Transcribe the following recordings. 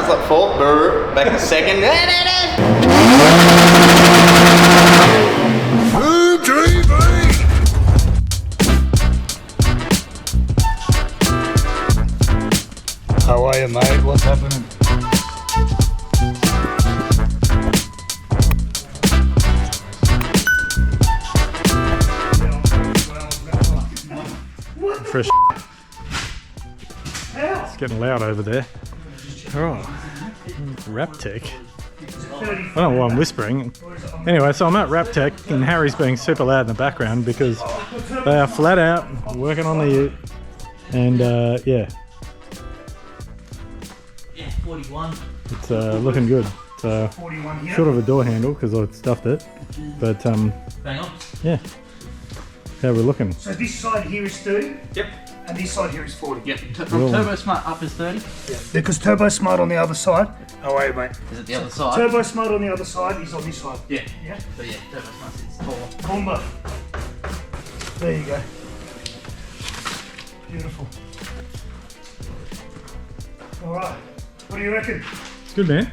was like fourth, back in second. HoonTV! How are you, mate? What's happening? Fresh. It's getting loud over there. Oh, Rap Tech. I don't know why I'm whispering. Anyway, so I'm at Rap Tech and Harry's being super loud in the background because they are flat out working on the ute. And yeah. Yeah, 41. It's looking good. So short of a door handle because I stuffed it. But Bang on. yeah. How we're looking. So this side here is 30? Yep. And this side here is 40? Yep. From Turbo Smart up is 30. Yeah. Because Turbo Smart on the other side. Oh wait, mate. Is it the other side? Turbo Smart on the other side is on this side. Yeah. Yeah? So yeah, Turbo Smart sits taller. Combo. There you go. Beautiful. Alright. What do you reckon? It's good, man.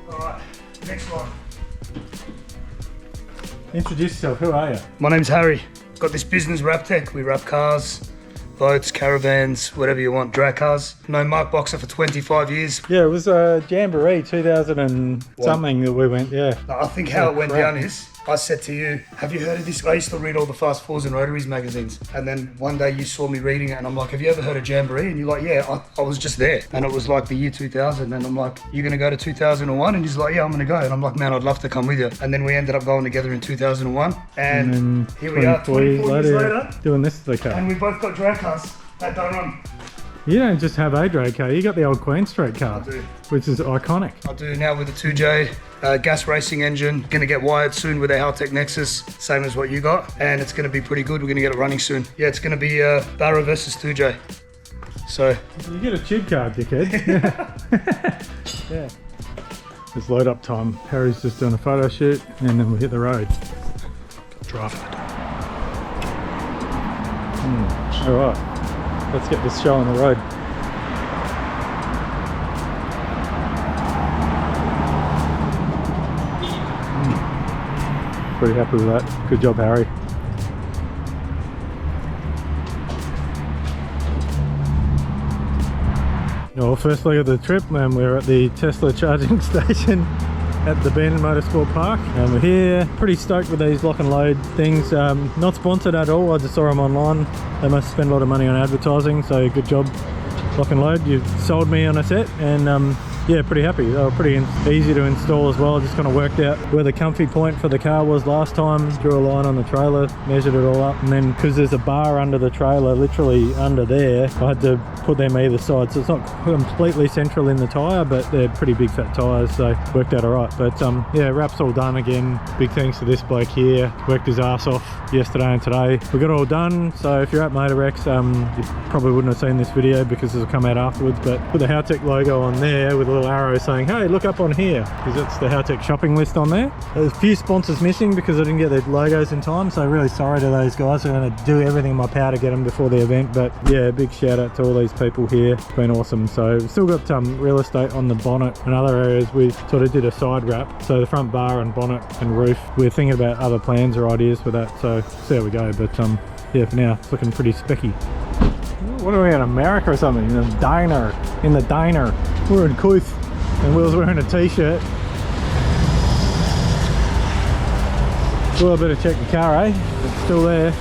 Alright. Next one. Introduce yourself. Who are you? My name's Harry. Got this business, Rap Tech. We wrap cars, boats, caravans, whatever you want, drag cars. No Mark Boxer for 25 years. Yeah, it was Jamboree 2000 and something that we went, yeah. I think how it went down is, I said to you, have you heard of this? I used to read all the Fast Fours and Rotaries magazines. And then one day you saw me reading it and I'm like, have you ever heard of Jamboree? And you're like, yeah, I was just there. And it was like the year 2000. And I'm like, you're going to go to 2001? And he's like, yeah, I'm going to go. And I'm like, man, I'd love to come with you. And then we ended up going together in 2001. And here we are, 24 years later. Doing this to the car. And we both got drag cars that don't run. You don't just have a drag car, you got the old Queen Street car, I do. which is iconic. I do now with the 2J gas racing engine. Going to get wired soon with a Haltech Nexus, same as what you got. And it's going to be pretty good. We're going to get it running soon. Yeah, it's going to be Barra versus 2J. So. You get a tube car, dickhead. Yeah. It's load up time. Harry's just doing a photo shoot and then we hit the road. Drive it. Alright. Let's get this show on the road. Pretty happy with that. Good job, Harry. Well, first leg of the trip, and we're at the Tesla charging station at the Bandon Motorsport Park, and we're here. Pretty stoked with these lock and load things. Not sponsored at all, I just saw them online. They must spend a lot of money on advertising, so good job, lock and load. You sold me on a set, and yeah, pretty happy. They were pretty easy to install as well. Just kind of worked out where the comfy point for the car was last time, drew a line on the trailer, measured it all up, and then because there's a bar under the trailer, literally under there, I had to put them either side. So it's not completely central in the tyre, but they're pretty big fat tyres, so worked out alright. But yeah, wrap's all done again. Big thanks to this bloke here. Worked his ass off yesterday and today. We got it all done, so if you're at MotorEx, you probably wouldn't have seen this video because it'll come out afterwards, but put the Haltech logo on there with a little arrow saying, hey, look up on here, because that's the Haltech shopping list on there. There's a few sponsors missing because I didn't get their logos in time, so really sorry to those guys. I'm going to do everything in my power to get them before the event, but yeah, big shout out to all these people here. It's been awesome. So we've still got real estate on the bonnet and other areas. We sort of did a side wrap, so the front bar and bonnet and roof. We're thinking about other plans or ideas for that, so see how we go. But yeah, for now it's looking pretty specky. What are we in America or something? In the diner. We're in Coith. And Will's wearing a t-shirt. Well, I better check the car, eh? It's still there.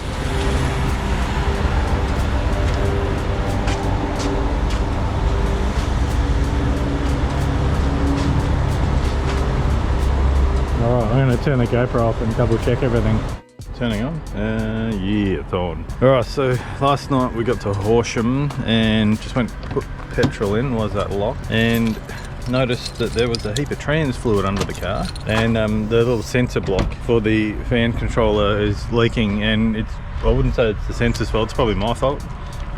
Alright, I'm going to turn the GoPro off and double check everything. Turning on? Yeah, it's on. Alright, so last night we got to Horsham and just went put petrol in, was that locked? And noticed that there was a heap of trans fluid under the car, and the little sensor block for the fan controller is leaking, and I wouldn't say it's the sensor's fault, it's probably my fault.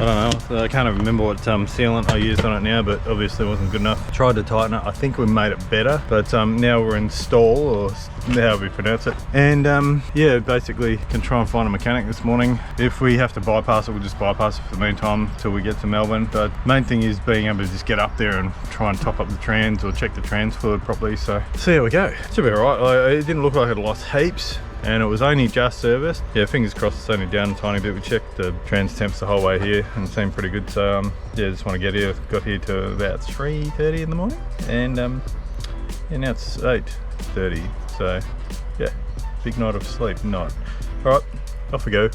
don't know, I can't even remember what sealant I used on it now, but obviously it wasn't good enough. Tried to tighten it, I think we made it better, but now we're in stall, or how we pronounce it. And yeah, basically can try and find a mechanic this morning. If we have to bypass it, we'll just bypass it for the meantime till we get to Melbourne. But main thing is being able to just get up there and try and top up the trans or check the trans fluid properly. So see how we go. Should be alright. Like, it didn't look like it lost heaps, and it was only just serviced. Yeah, fingers crossed it's only down a tiny bit. We checked the trans temps the whole way here and it seemed pretty good. So yeah, just want to get here. Got here to about 3:30 in the morning, and yeah, now it's 8:30. So yeah, big night of sleep. Night. Alright, off we go.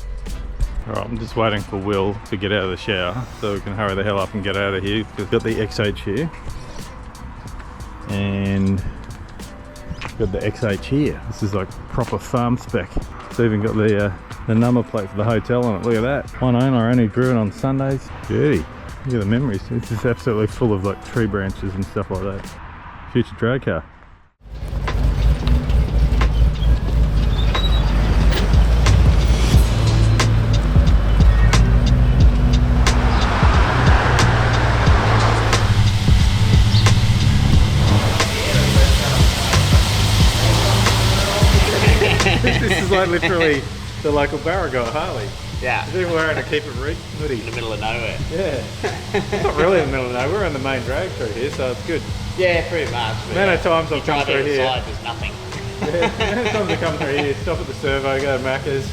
Alright, I'm just waiting for Will to get out of the shower so we can hurry the hell up and get out of here. We've got the XH here, and got the XH here. This is like proper farm spec. It's even got the number plate for the hotel on it. Look at that. One owner, only driven on Sundays. Beauty. Look at the memories. It's just absolutely full of like tree branches and stuff like that. Future drag car. This is like literally the local Barragot Harley. Yeah. They're wearing a keep it reek hoodie. In the middle of nowhere. Yeah. It's not really in the middle of nowhere. We're on the main drag through here, so it's good. Yeah, pretty much. The amount of times I've come through here. There's nothing. Yeah, the amount of times I come through here, stop at the servo, go to Macca's,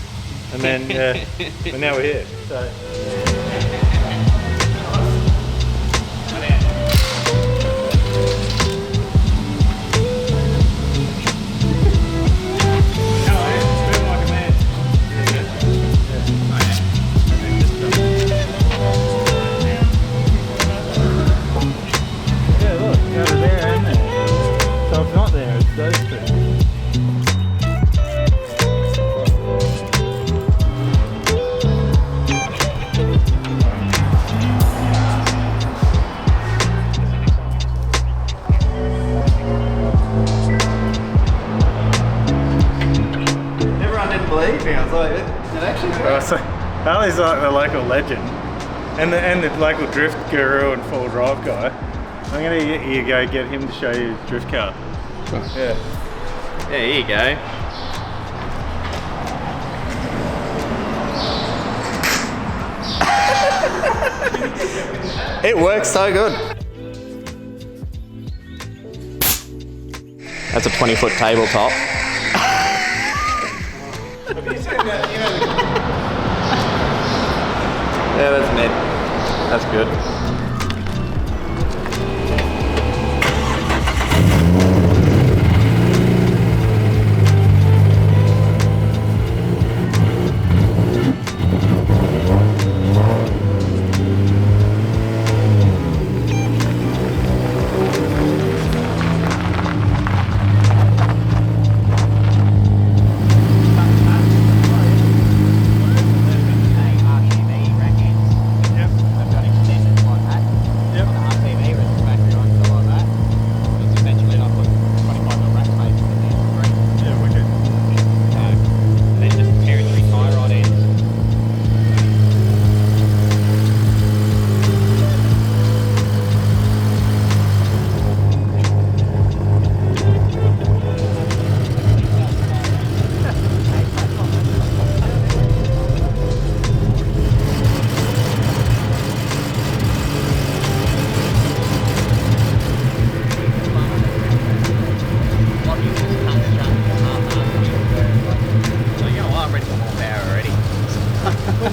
and then but now we're here. So. So Harley's like the local legend and the local drift guru and full drive guy. I'm gonna get you get him to show you his drift car. Yeah. Yeah, here you go. It works so good. That's a 20-foot tabletop. Yeah, that's neat. That's good.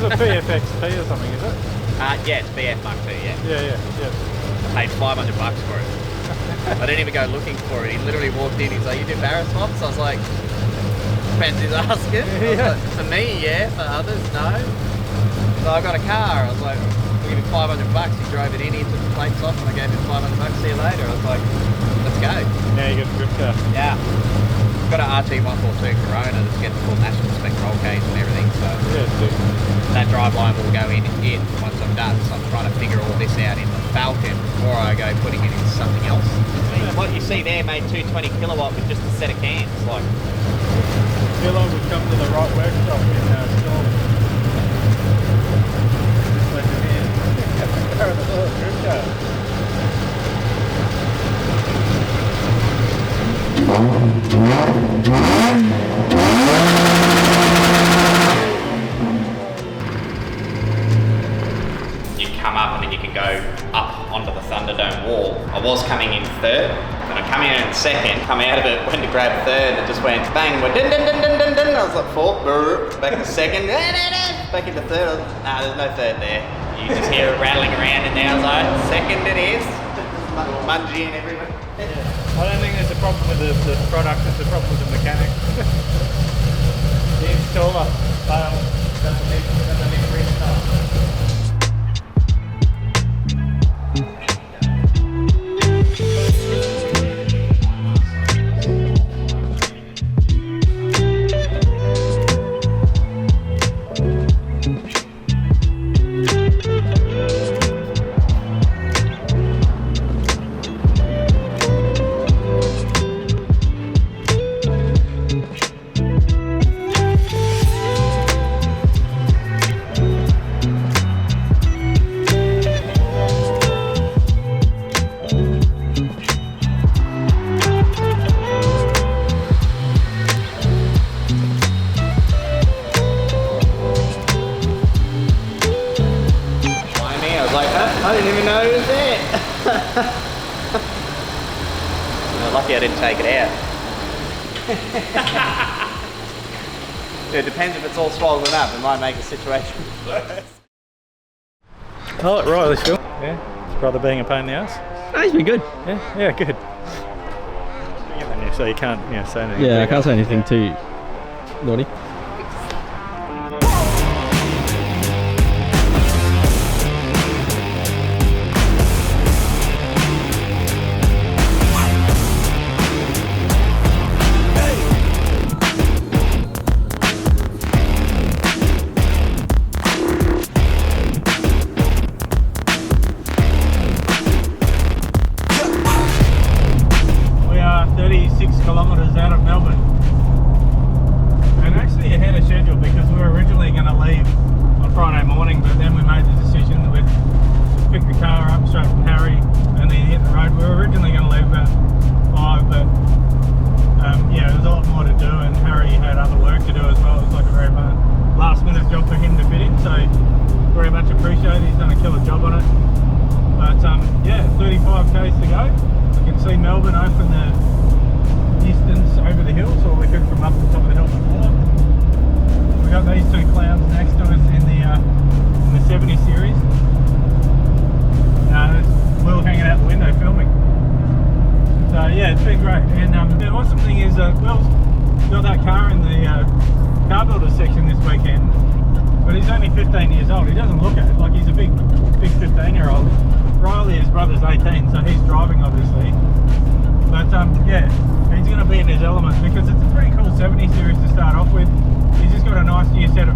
BFXP or something, is it? Yeah, it's BF Mark II, yeah. Yeah. I paid $500 for it. I didn't even go looking for it. He literally walked in, he's like, you do barrow swaps? I was like, depends who's asking. Yeah. Like, for me, yeah, for others, no. So I got a car, I was like, I'll give you $500. He drove it in, he took the plates off, and I gave him $500, see you later. I was like, let's go. Now you got the drift car. Yeah. Got an RT142 Corona that's getting full national spec roll cage and everything, so Yeah, sick. that driveline will go in once I'm done. So I'm trying to figure all this out in the Falcon before I go putting it into something else. And what you see there made 220 kilowatt with just a set of cans. Like, I feel like we've come to the right workshop in Storm. Just let him in. come up and then you can go up onto the Thunderdome wall. I was coming in third, and I'm coming in second, coming out of it, went to grab third, and it just went bang, went dun dun dun dun dun dun. I was like fourth, back to second, back into third. Nah, there's no third there. You just hear it rattling around in there. I was like, second it is. Mungy and everywhere. I don't think there's a problem with the product, it's a problem with the mechanic. The installer failed, doesn't need to restart. I didn't even know it was there. Well, lucky I didn't take it out. It depends if it's all swollen up, it might make the situation worse. I like Riley's Phil. Yeah, his brother being a pain in the ass. Oh, he's been good. Yeah, good. So you can't say anything. Yeah, I can't say anything too naughty. Kilometres out of Melbourne, and actually ahead of schedule because we were originally going to leave on Friday morning, but then we made the decision to pick the car up straight from Harry and then hit the road. We were originally going to leave about 5, but yeah, there was a lot more to do, and Harry had other work to do as well. It was like a very last minute job for him to fit in, so very much appreciated. He's done a killer job on it. But yeah, 35 k's to go. You can see Melbourne open the distance over the hills, or we could from up the top of the hill before. We got these two clouds next to us in the 70 series. Will hanging out the window filming. So yeah, it's been great. And the awesome thing is Will's got that car in the car builder section this weekend, but he's only 15 years old. He doesn't look at it like he's a big 15-year-old. Riley, his brother's 18, so he's driving obviously. But yeah, he's going to be in his element because it's a pretty cool 70 series to start off with. He's just got a nice new set of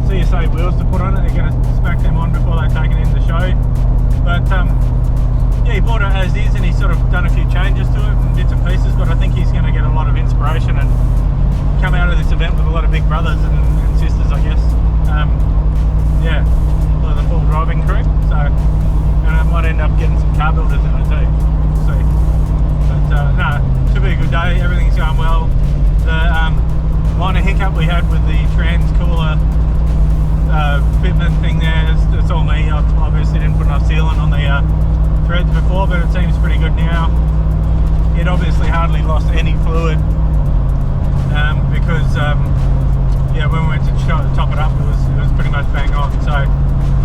CSA wheels to put on it. They're going to smack them on before they take it in the show. But yeah, he bought it as is, and he's sort of done a few changes to it and bits and pieces, but I think he's going to get a lot of inspiration and come out of this event with a lot of big brothers and sisters, I guess. Yeah, the full driving crew. So, and I might end up getting some car builders in it too. We'll see. But no, should be a good day. Everything's going well. The minor hiccup we had with the trans cooler fitment thing there, it's all me. I obviously didn't put enough sealant on the threads before, but it seems pretty good now. It obviously hardly lost any fluid because yeah, when we went to top it up, it was pretty much bang on. So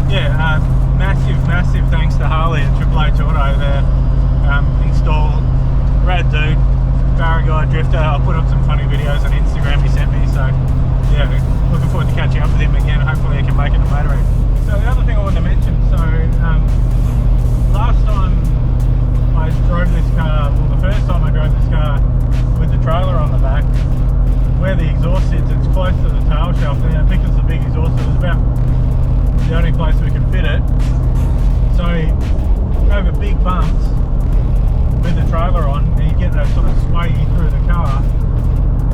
yeah, massive thanks to Harley and Triple H Auto there. Installed, rad dude, Barraguy drifter. I'll put up some funny videos on Instagram he sent me. So yeah, looking forward to catching up with him again. Hopefully I can make it to MotorEx. So the other thing I wanted to mention, so last time I drove this car, well the first time I drove this car with the trailer on the back, where the exhaust sits, it's close to the tail shelf there. I think it's a big exhaust, so it was about the only place we could fit it. So over big bumps with the trailer on, and you get that sort of sway through the car.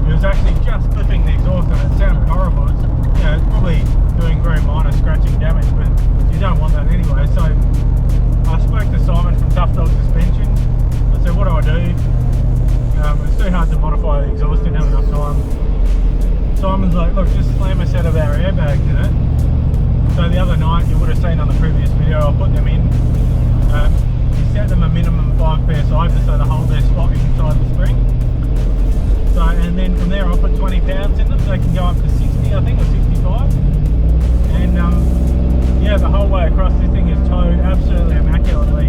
It was actually just clipping the exhaust, and it sounded horrible. It's, you know, it's probably doing very mild. other night, you would have seen on the previous video, I'll put them in. You set them a minimum 5 psi just so they hold their spot inside the spring. So, and then from there I'll put 20 pounds in them. They can go up to 60, I think, or 65. And yeah, the whole way across, this thing is towed absolutely immaculately.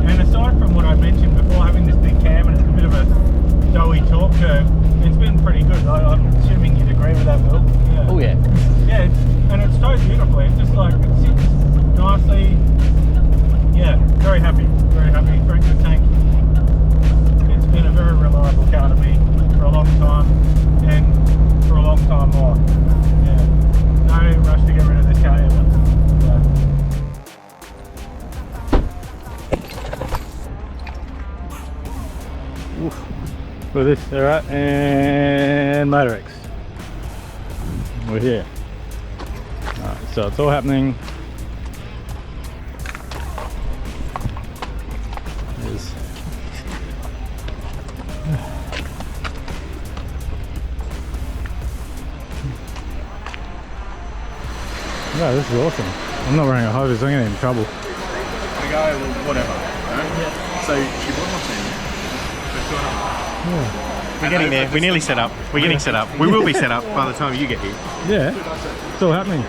And aside from what I mentioned before, having this big cam and it's a bit of a doughy torque curve, it's been pretty good. I'm assuming you'd agree with that, Will. Yeah. Oh yeah. Yeah, and it's towed beautifully. It's just like, it sits nicely. Yeah, very happy, very good tank. It's been a very reliable car to me for a long time, and for a long time more. Yeah, no rush to get rid of this car ever. Yeah. Look at this, alright, and MotorEx. We're here. Alright, so it's all happening. There's no, this is awesome. I'm not wearing a hose, I'm getting in trouble. We go, well, whatever. Yeah. So she bought my team. We're getting there. We're nearly set up. We're getting set up. We will be set up by the time you get here. Yeah, it's all happening.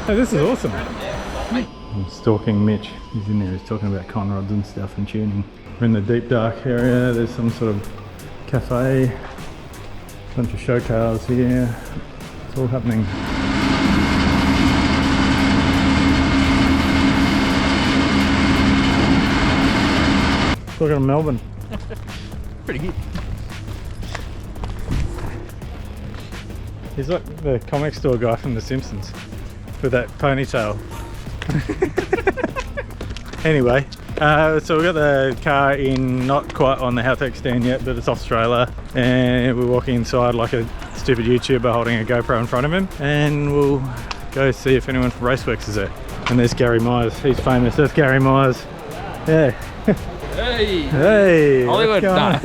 Hey, this is awesome. I'm stalking Mitch. He's in there, he's talking about conrods and stuff and tuning. We're in the deep dark area. There's some sort of cafe. Bunch of show cars here. It's all happening. Look at Melbourne. Pretty good. He's like the comic store guy from The Simpsons with that ponytail. Anyway, so we've got the car in, not quite on the Haltech stand yet, but it's off trailer, and we're walking inside like a stupid YouTuber holding a GoPro in front of him, and we'll go see if anyone from Raceworks is there. And there's Gary Myers, he's famous. That's Gary Myers. Yeah. Hey! Hey! Hollywood! Nah.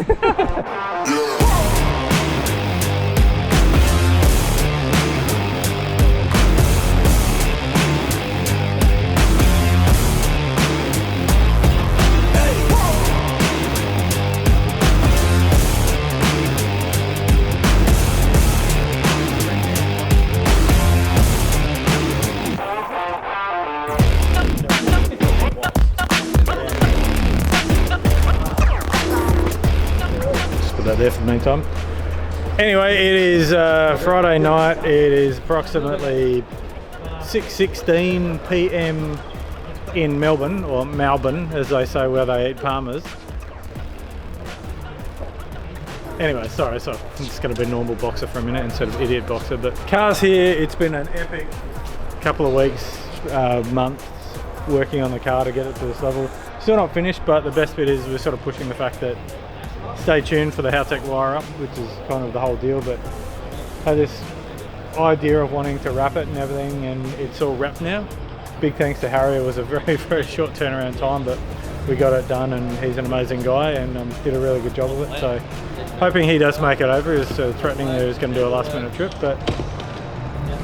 There for the meantime. Anyway, it is Friday night. It is approximately 6:16 p.m. in Melbourne, or Melbourne as they say where they eat Palmers. Anyway, sorry, I'm just going to be normal boxer for a minute instead of idiot boxer. But car's here. It's been an epic couple of weeks, months working on the car to get it to this level. Still not finished, but the best bit is we're sort of pushing the fact that stay tuned for the Haltech wire up, which is kind of the whole deal. But I had this idea of wanting to wrap it and everything, and it's all wrapped now. Big thanks to Harry. It was a very, very short turnaround time, but we got it done, and he's an amazing guy and did a really good job of it. So hoping he does make it over. He's threatening that he was going to do a last minute trip, but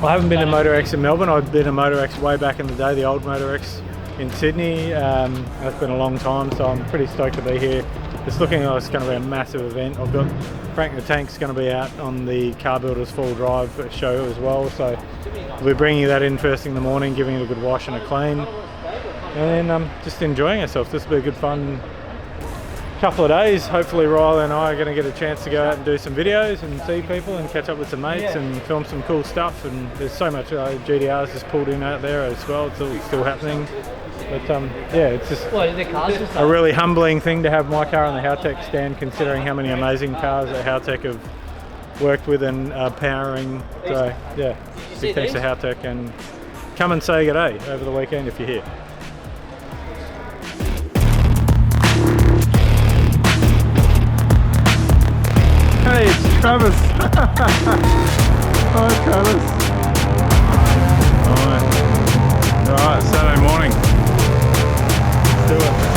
I haven't been to MotorEx in Melbourne. I've been to MotorEx way back in the day, the old MotorEx in Sydney. That's been a long time, so I'm pretty stoked to be here. It's looking like it's going to be a massive event. I've got Frank the Tank's going to be out on the Car Builders Full Drive show as well, so we're bringing that in first thing in the morning, giving it a good wash and a clean, and then just enjoying ourselves. This will be a good fun couple of days. Hopefully Riley and I are going to get a chance to go out and do some videos and see people and catch up with some mates and film some cool stuff, and there's so much GDRs just pulled in out there as well. It's all still happening. But yeah, it's just a really humbling thing to have my car on the Haltech stand, considering how many amazing cars that Haltech have worked with and are powering. So yeah, big thanks to Haltech, and come and say good day over the weekend if you're here. Hey, it's Travis. Hi Travis. Alright, Saturday morning. Let's do it.